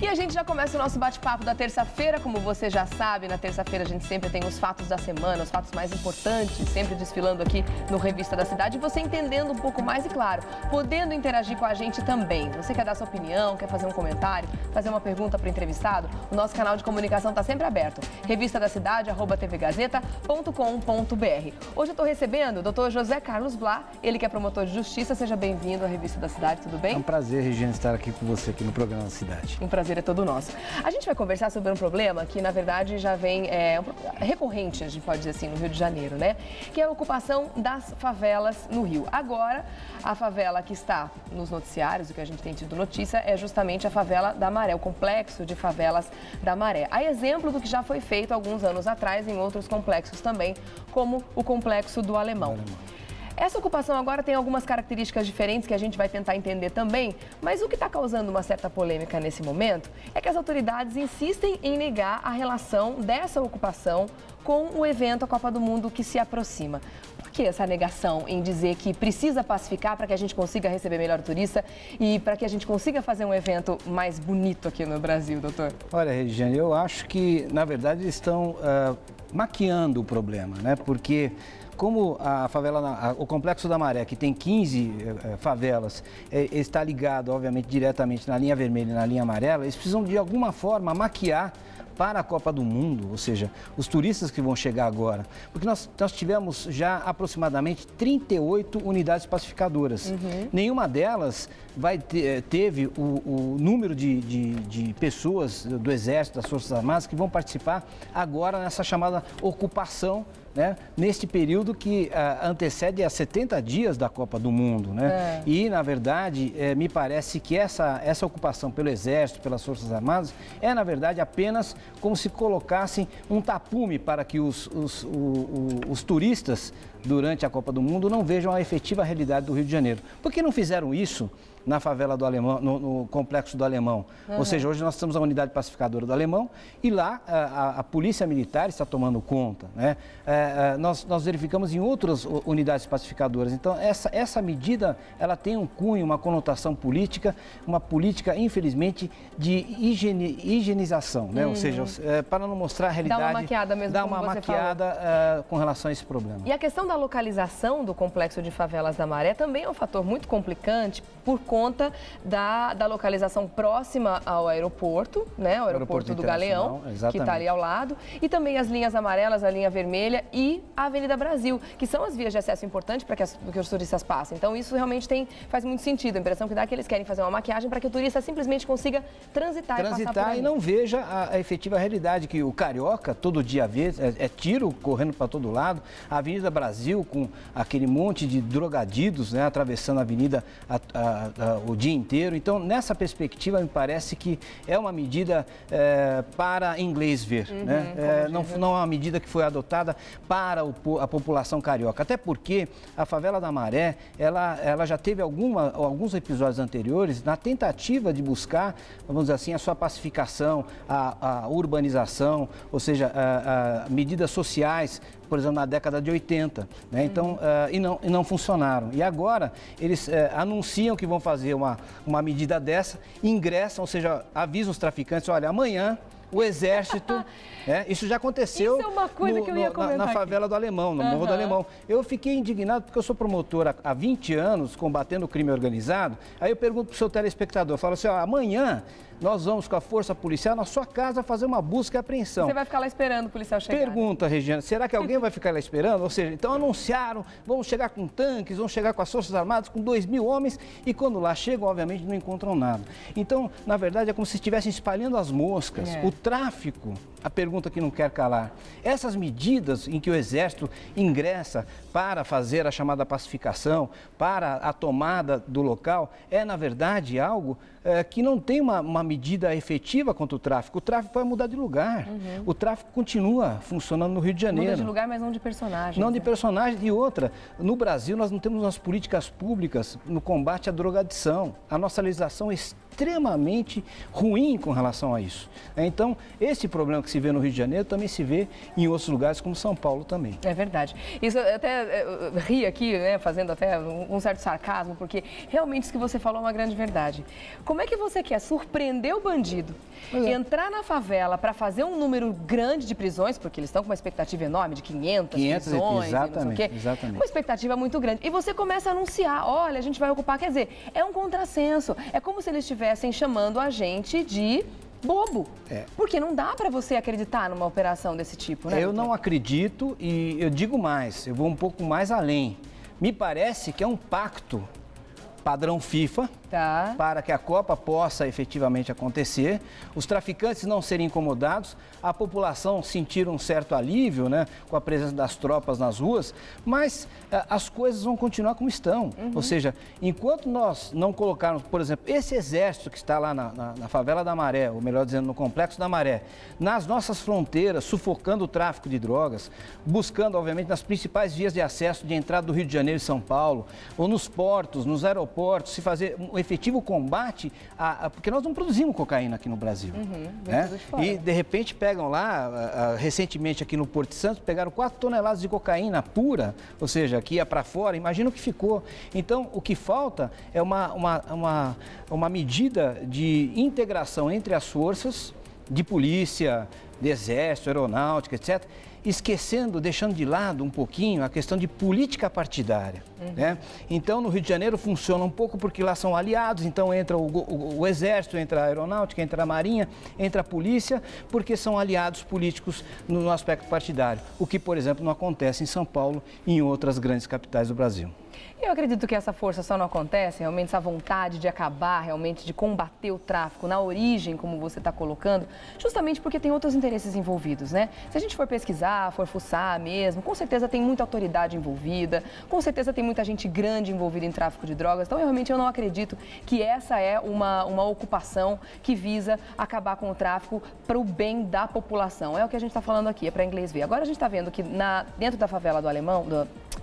E a gente já começa o nosso bate-papo da terça-feira, como você já sabe, na terça-feira a gente sempre tem os fatos da semana, os fatos mais importantes, sempre desfilando aqui no Revista da Cidade, e você entendendo um pouco mais e, claro, podendo interagir com a gente também. Você quer dar sua opinião, quer fazer um comentário, fazer uma pergunta para o entrevistado? O nosso canal de comunicação está sempre aberto, revistadacidade@tvgazeta.com.br. Hoje eu estou recebendo o Dr. José Carlos Blá, ele que é promotor de justiça. Seja bem-vindo à Revista da Cidade, tudo bem? É um prazer, Regina, estar aqui com você aqui no programa da Cidade. Um prazer é todo nosso. A gente vai conversar sobre um problema que, na verdade, já vem recorrente, a gente pode dizer assim, no Rio de Janeiro, né? Que é a ocupação das favelas no Rio. Agora, a favela que está nos noticiários, o que a gente tem tido notícia, é justamente a favela da Maré, o complexo de favelas da Maré. A exemplo do que já foi feito alguns anos atrás em outros complexos também, como o complexo do Alemão. Essa ocupação agora tem algumas características diferentes que a gente vai tentar entender também, mas o que está causando uma certa polêmica nesse momento é que as autoridades insistem em negar a relação dessa ocupação com o evento, a Copa do Mundo, que se aproxima. Por que essa negação em dizer que precisa pacificar para que a gente consiga receber melhor o turista e para que a gente consiga fazer um evento mais bonito aqui no Brasil, doutor? Olha, Regiane, eu acho que, na verdade, eles estão maquiando o problema, né? Porque como a favela, o Complexo da Maré, que tem 15 favelas, está ligado, obviamente, diretamente na linha vermelha e na linha amarela, eles precisam, de alguma forma, maquiar para a Copa do Mundo, ou seja, os turistas que vão chegar agora. Porque nós tivemos já aproximadamente 38 unidades pacificadoras. Nenhuma delas teve o número de pessoas do Exército, das Forças Armadas, que vão participar agora nessa chamada ocupação, né, neste período que antecede a 70 dias da Copa do Mundo, né? E, na verdade, me parece que essa ocupação pelo Exército, pelas Forças Armadas, é, na verdade, apenas como se colocassem um tapume para que os turistas, durante a Copa do Mundo, não vejam a efetiva realidade do Rio de Janeiro. Por que não fizeram isso na favela do Alemão, no Complexo do Alemão? Ou seja, hoje nós temos a unidade pacificadora do Alemão e lá a Polícia Militar está tomando conta, né? Nós verificamos em outras unidades pacificadoras. Então, essa medida, ela tem um cunho, uma conotação política, uma política, infelizmente, de higienização, né? Ou seja, para não mostrar a realidade... Dá uma maquiada mesmo, dá uma maquiada com relação a esse problema. E a questão da localização do Complexo de Favelas da Maré também é um fator muito complicante por conta da localização próxima ao aeroporto, né? O aeroporto do Galeão, que está ali ao lado, e também as linhas amarelas, a linha vermelha e a Avenida Brasil, que são as vias de acesso importantes para que os turistas passem. Então, isso realmente faz muito sentido. A impressão que dá é que eles querem fazer uma maquiagem para que o turista simplesmente consiga transitar e passar por ali. E não veja a efetiva realidade, que o carioca todo dia vê, é tiro correndo para todo lado, a Avenida Brasil com aquele monte de drogadidos, né, atravessando a avenida o dia inteiro. Então, nessa perspectiva, me parece que é uma medida para inglês ver, né? Não é uma medida que foi adotada para a população carioca. Até porque a favela da Maré, ela já teve alguns episódios anteriores na tentativa de buscar, vamos dizer assim, a sua pacificação, a urbanização, ou seja, medidas sociais, por exemplo, na década de 80, né? Então, e não funcionaram. E agora, eles anunciam que vão fazer uma medida dessa, ingressam, ou seja, avisam os traficantes, olha, amanhã o Exército, isso já aconteceu. Isso é uma coisa que eu ia comentar na favela do Alemão, no Morro do Alemão. Eu fiquei indignado porque eu sou promotor há 20 anos combatendo o crime organizado. Aí eu pergunto para o seu telespectador, eu falo assim, amanhã nós vamos com a força policial na sua casa fazer uma busca e apreensão. Você vai ficar lá esperando o policial chegar? Pergunta, Regiana, será que alguém vai ficar lá esperando? Ou seja, então anunciaram, vão chegar com tanques, vão chegar com as Forças Armadas, com 2.000 homens, e quando lá chegam, obviamente, não encontram nada. Então, na verdade, é como se estivessem espalhando as moscas. O tráfico, a pergunta que não quer calar. Essas medidas em que o Exército ingressa para fazer a chamada pacificação, para a tomada do local, é, na verdade, algo que não tem uma medida efetiva contra o tráfico. O tráfico vai mudar de lugar. O tráfico continua funcionando no Rio de Janeiro. Muda de lugar, mas não de personagem. Não de personagem. E outra, no Brasil nós não temos umas políticas públicas no combate à drogadição. A nossa legislação é extremamente ruim com relação a isso. Então, Então, esse problema que se vê no Rio de Janeiro também se vê em outros lugares, como São Paulo também. É verdade. Isso eu até ri aqui, né, fazendo até um certo sarcasmo, porque realmente isso que você falou é uma grande verdade. Como é que você quer surpreender o bandido, entrar na favela para fazer um número grande de prisões, porque eles estão com uma expectativa enorme de 500 prisões, exatamente. Uma expectativa muito grande. E você começa a anunciar, olha, a gente vai ocupar, quer dizer, é um contrassenso. É como se eles estivessem chamando a gente de bobo. Porque não dá para você acreditar numa operação desse tipo, né? Eu não acredito e eu digo mais, eu vou um pouco mais além. Me parece que é um pacto padrão FIFA, para que a Copa possa efetivamente acontecer, os traficantes não serem incomodados, a população sentir um certo alívio, né, com a presença das tropas nas ruas, mas as coisas vão continuar como estão. Ou seja, enquanto nós não colocarmos, por exemplo, esse exército que está lá na favela da Maré, ou melhor dizendo, no Complexo da Maré, nas nossas fronteiras, sufocando o tráfico de drogas, buscando, obviamente, nas principais vias de acesso de entrada do Rio de Janeiro e São Paulo, ou nos portos, nos aeroportos, se fazer um efetivo combate, porque nós não produzimos cocaína aqui no Brasil. Né? E, de repente, pegam lá, recentemente aqui no Porto de Santos, pegaram 4 toneladas de cocaína pura, ou seja, que ia para fora, imagina o que ficou. Então, o que falta é uma medida de integração entre as forças de polícia, de exército, aeronáutica, etc., esquecendo, deixando de lado um pouquinho a questão de política partidária. Né? Então, no Rio de Janeiro funciona um pouco porque lá são aliados, então entra o Exército, entra a Aeronáutica, entra a Marinha, entra a Polícia, porque são aliados políticos no aspecto partidário, o que, por exemplo, não acontece em São Paulo e em outras grandes capitais do Brasil. Eu acredito que essa força só não acontece, realmente essa vontade de acabar, realmente de combater o tráfico na origem, como você está colocando, justamente porque tem outros interesses envolvidos, né? Se a gente for pesquisar, for fuçar mesmo, com certeza tem muita autoridade envolvida, com certeza tem muita gente grande envolvida em tráfico de drogas, então realmente eu não acredito que essa é uma ocupação que visa acabar com o tráfico para o bem da população. É o que a gente está falando aqui, é para inglês ver. Agora a gente está vendo que dentro da favela do Alemão,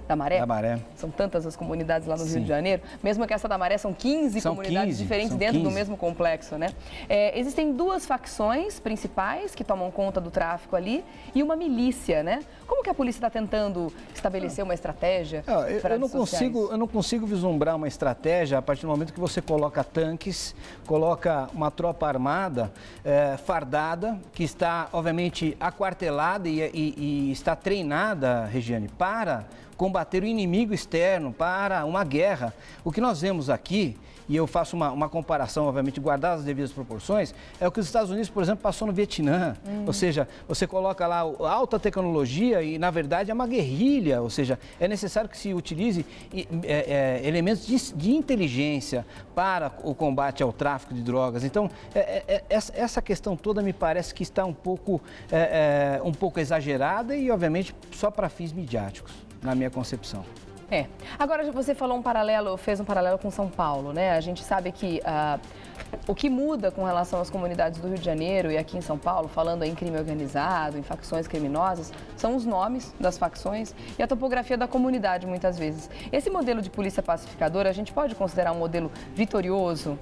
da Maré, são tantas as comunidades lá no Rio de Janeiro, mesmo que essa da Maré são 15 comunidades diferentes dentro do mesmo complexo, né? Existem 2 facções principais que tomam conta do tráfico ali e uma milícia, né? Como que a polícia está tentando estabelecer uma estratégia para eu não consigo vislumbrar uma estratégia a partir do momento que você coloca tanques, coloca uma tropa armada, fardada, que está, obviamente, aquartelada e está treinada, Regiane, para combater o inimigo externo, para uma guerra. O que nós vemos aqui, e eu faço uma comparação, obviamente, guardadas as devidas proporções, é o que os Estados Unidos, por exemplo, passou no Vietnã. Ou seja, você coloca lá alta tecnologia e, na verdade, é uma guerrilha. Ou seja, é necessário que se utilize elementos de inteligência para o combate ao tráfico de drogas. Então, essa questão toda me parece que está um pouco exagerada e, obviamente, só para fins midiáticos, na minha concepção. Agora você fez um paralelo com São Paulo, né? A gente sabe que o que muda com relação às comunidades do Rio de Janeiro e aqui em São Paulo, falando em crime organizado, em facções criminosas, são os nomes das facções e a topografia da comunidade, muitas vezes. Esse modelo de polícia pacificadora, a gente pode considerar um modelo vitorioso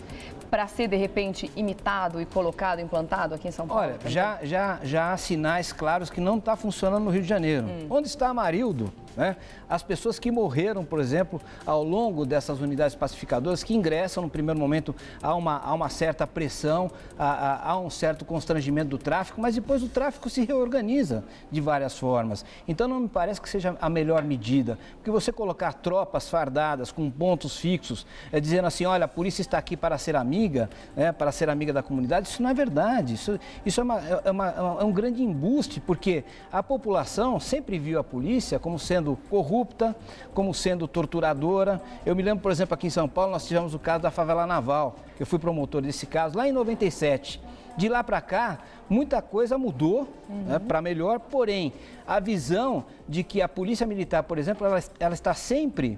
para ser, de repente, imitado e colocado, implantado aqui em São Paulo? Olha, já há sinais claros que não está funcionando no Rio de Janeiro. Onde está Amarildo? Né? As pessoas que morreram, por exemplo, ao longo dessas unidades pacificadoras, que ingressam no primeiro momento, há uma certa pressão, há um certo constrangimento do tráfico, mas depois o tráfico se reorganiza de várias formas. Então não me parece que seja a melhor medida, porque você colocar tropas fardadas com pontos fixos, dizendo assim, olha, a polícia está aqui para ser amiga, para ser amiga da comunidade, isso não é verdade, isso é um grande embuste, porque a população sempre viu a polícia como sendo corrupta, como sendo torturadora. Eu me lembro, por exemplo, aqui em São Paulo, nós tivemos o caso da favela Naval. Eu fui promotor desse caso lá em 97. De lá para cá, muita coisa mudou para melhor, porém, a visão de que a polícia militar, por exemplo, ela está sempre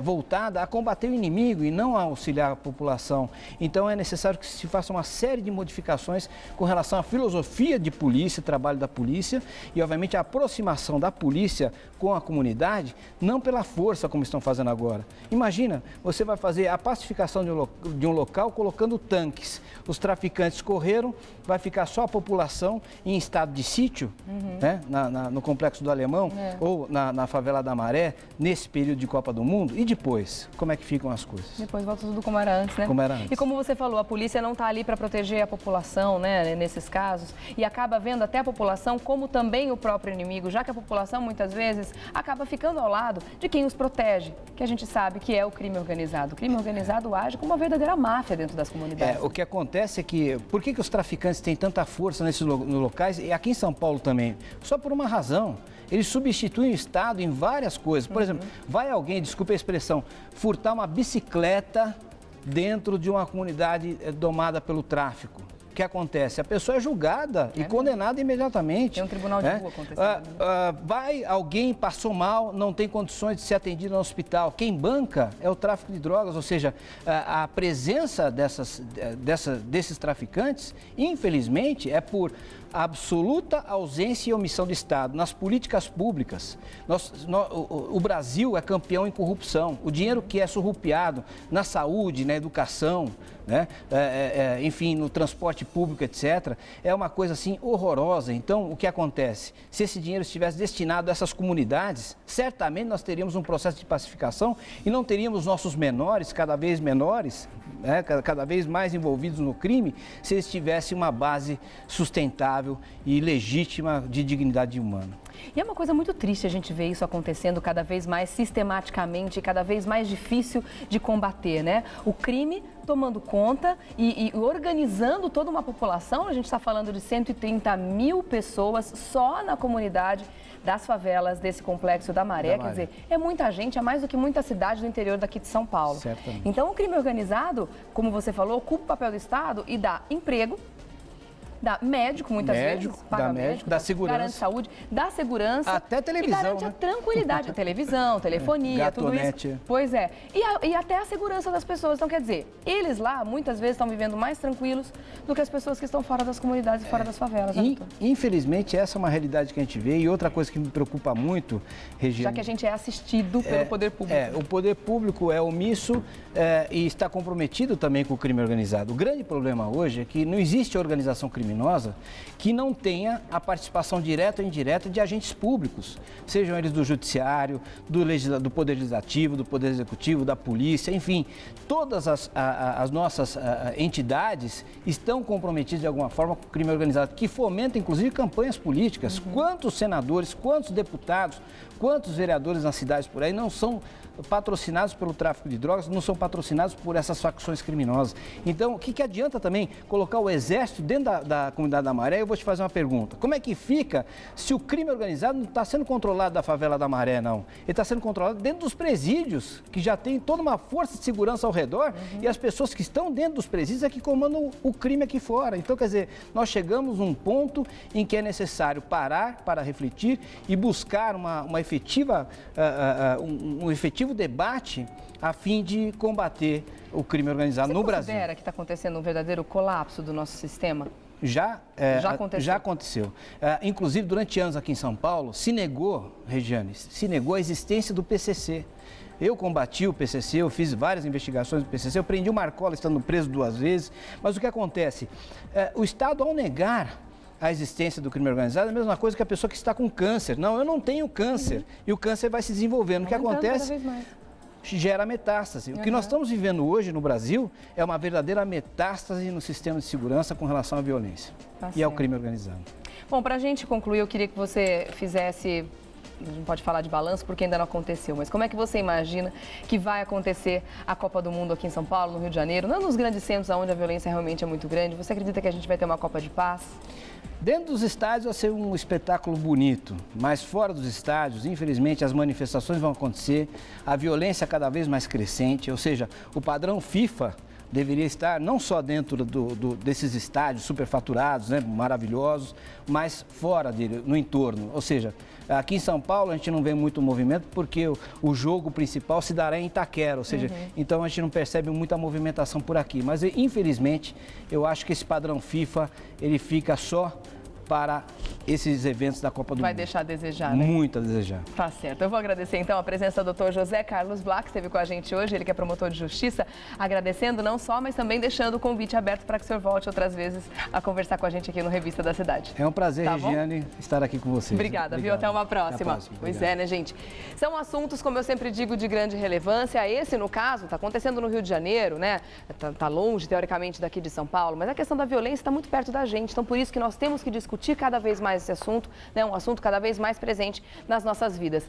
voltada a combater o inimigo e não a auxiliar a população. Então, é necessário que se faça uma série de modificações com relação à filosofia de polícia, trabalho da polícia e, obviamente, a aproximação da polícia com a comunidade, não pela força, como estão fazendo agora. Imagina, você vai fazer a pacificação de um local colocando tanques, os traficantes correndo ocorreram, vai ficar só a população em estado de sítio, né, no Complexo do Alemão ou na Favela da Maré, nesse período de Copa do Mundo. E depois, como é que ficam as coisas? Depois volta tudo como era antes, né? Como era antes. E como você falou, a polícia não está ali para proteger a população, né, nesses casos, e acaba vendo até a população como também o próprio inimigo, já que a população muitas vezes acaba ficando ao lado de quem os protege, que a gente sabe que é o crime organizado. O crime organizado age como uma verdadeira máfia dentro das comunidades. O que acontece é que, por que os traficantes têm tanta força nesses locais, e aqui em São Paulo também? Só por uma razão. Eles substituem o Estado em várias coisas. Por exemplo, vai alguém, desculpe a expressão, furtar uma bicicleta dentro de uma comunidade domada pelo tráfico. O que acontece? A pessoa é julgada e condenada imediatamente. Tem um tribunal de rua acontecendo. Vai alguém, passou mal, não tem condições de ser atendido no hospital. Quem banca é o tráfico de drogas, ou seja, a presença desses traficantes, infelizmente, é por absoluta ausência e omissão do Estado nas políticas públicas. O Brasil é campeão em corrupção. O dinheiro que é surrupiado na saúde, na educação, né? Enfim, no transporte público, etc., é uma coisa assim horrorosa. Então, o que acontece? Se esse dinheiro estivesse destinado a essas comunidades, certamente nós teríamos um processo de pacificação e não teríamos nossos menores, cada vez menores, né? Cada vez mais envolvidos no crime, se eles tivessem uma base sustentável e legítima de dignidade humana. E é uma coisa muito triste a gente ver isso acontecendo cada vez mais sistematicamente, cada vez mais difícil de combater, né? O crime tomando conta e organizando toda uma população. A gente está falando de 130 mil pessoas só na comunidade das favelas desse Complexo da Maré. Quer dizer, é muita gente, é mais do que muita cidade do interior daqui de São Paulo. Certamente. Então, o crime organizado, como você falou, ocupa o papel do Estado e dá emprego, dá médico, muitas vezes, paga médico, dá segurança, garante saúde, dá segurança, até televisão, e garante a né? tranquilidade, televisão, telefonia, tudo Gatonete. isso. Pois é, e até a segurança das pessoas. Então, quer dizer, eles lá, muitas vezes, estão vivendo mais tranquilos do que as pessoas que estão fora das comunidades e fora das favelas. Né, infelizmente, essa é uma realidade que a gente vê. E outra coisa que me preocupa muito, Regiane... Já que a gente é assistido pelo poder público. O poder público é omisso e está comprometido também com o crime organizado. O grande problema hoje é que não existe organização criminosa que não tenha a participação direta ou indireta de agentes públicos, sejam eles do judiciário, do poder legislativo, do poder executivo, da polícia, enfim, todas as nossas entidades estão comprometidas de alguma forma com o crime organizado, que fomenta inclusive campanhas políticas. Quantos senadores, quantos deputados, quantos vereadores nas cidades por aí não são patrocinados pelo tráfico de drogas, não são patrocinados por essas facções criminosas. Então, o que adianta também colocar o exército dentro da comunidade da Maré? Eu vou te fazer uma pergunta. Como é que fica se o crime organizado não está sendo controlado da favela da Maré, não? Ele está sendo controlado dentro dos presídios, que já tem toda uma força de segurança ao redor, e as pessoas que estão dentro dos presídios é que comandam o crime aqui fora. Então, quer dizer, nós chegamos num ponto em que é necessário parar para refletir e buscar um efetivo debate a fim de combater o crime organizado no Brasil. Você considera que está acontecendo um verdadeiro colapso do nosso sistema? Já aconteceu. Inclusive, durante anos aqui em São Paulo, se negou, Regiane, a existência do PCC. Eu combati o PCC, eu fiz várias investigações do PCC, eu prendi o Marcola estando preso 2 vezes, mas o que acontece? O Estado, ao negar a existência do crime organizado, é a mesma coisa que a pessoa que está com câncer. Não, eu não tenho câncer. E o câncer vai se desenvolvendo. O que acontece? Gera metástase. O que nós estamos vivendo hoje no Brasil é uma verdadeira metástase no sistema de segurança com relação à violência e ao crime organizado. Bom, para a gente concluir, eu queria que você fizesse... A gente não pode falar de balanço porque ainda não aconteceu, mas como é que você imagina que vai acontecer a Copa do Mundo aqui em São Paulo, no Rio de Janeiro, não nos grandes centros onde a violência realmente é muito grande? Você acredita que a gente vai ter uma Copa de Paz? Dentro dos estádios vai ser um espetáculo bonito, mas fora dos estádios, infelizmente, as manifestações vão acontecer, a violência cada vez mais crescente, ou seja, o padrão FIFA deveria estar não só dentro desses estádios superfaturados, né, maravilhosos, mas fora dele, no entorno. Ou seja, aqui em São Paulo a gente não vê muito movimento porque o jogo principal se dará em Itaquera, ou seja, então a gente não percebe muita movimentação por aqui. Mas, infelizmente, eu acho que esse padrão FIFA, ele fica só para esses eventos da Copa do Vai Mundo. deixar a desejar, né? Muito a desejar. Tá certo. Eu vou agradecer então a presença do Dr. José Carlos Black, que esteve com a gente hoje, ele que é promotor de justiça, agradecendo não só, mas também deixando o convite aberto para que o senhor volte outras vezes a conversar com a gente aqui no Revista da Cidade. É um prazer, Tá Regiane, estar aqui com vocês. Obrigada, viu? Até uma próxima. Até a próxima. Pois Obrigado. é, né, gente? São assuntos, como eu sempre digo, de grande relevância. Esse, no caso, está acontecendo no Rio de Janeiro, né? Tá longe, teoricamente, daqui de São Paulo, mas a questão da violência está muito perto da gente. Então, por isso que nós temos que discutir cada vez mais esse assunto, né? Um assunto cada vez mais presente nas nossas vidas.